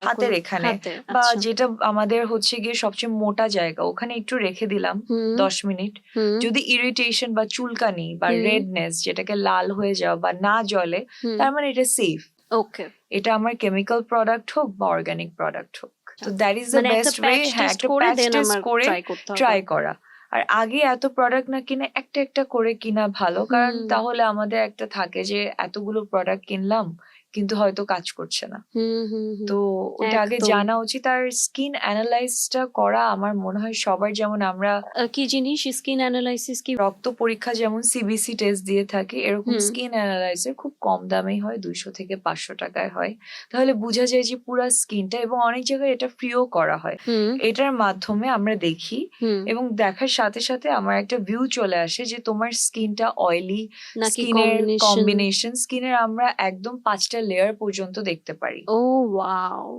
হাতের এখানে হাতে, বা আচ্ছা। যেটা আমাদের হচ্ছে গিয়ে সবচেয়ে মোটা জায়গা ওখানে একটু রেখে দিলাম হুম, 10 মিনিট। হুম, যদি ইরিটেশন বা চুলকানি বা হুম, রেডনেস যেটাকে লাল হয়ে যাওয়া বা না জ্বলে, হুম। তার মানে এটা সেফ। ওকে। এটা আমার কেমিক্যাল প্রোডাক্ট হোক বা অর্গানিক প্রোডাক্ট হোক। তো দ্যাট ইজ দ্য মানে একটা বেস্ট ওয়ে। প্যাচ হ্যাঁ, টেস্ট একটা করে প্যাচ দেন টেস্ট আমার করে ট্রাই করতে হবে। ট্রাই করা। আর আগে এত প্রোডাক্ট না কিনে একটা একটা করে কিনা ভালো, কারণ হুম, তাহলে আমাদের একটা থাকে যে এতগুলো প্রোডাক্ট কিনলাম কিন্তু হয়তো কাজ করছে না। হুম, হুম, হুম। তো ওটা আগে একদম। জানা উচিত। আর স্কিন অ্যানালাইসটা করা আমার মনে হয় সবার, যেমন আমরা কি জিনিস স্কিন অ্যানালাইসিস কি? রক্ত পরীক্ষা যেমন সিবিসি টেস্ট দিয়ে থাকি, এরকম হুম, স্কিন অ্যানালাইজার খুব কম দামেই হয়, 200 থেকে 500 টাকায় হয়। তাহলে বোঝা যায় যে পুরা স্কিনটা, এবং অনেক জায়গায় এটা ফ্রিও করা হয়। হুম, এটার মাধ্যমে আমরা দেখি হুম। এবং দেখার সাথে সাথে আমার একটা ভিউ চলে আসে যে তোমার স্কিনটা অয়েলি, নাকি স্কিনের কম্বিনেশন? কম্বিনেশন, স্কিনের আমরা একদম 5টা লেয়ার পর্যন্ত দেখতে পারি। ও ওয়াও!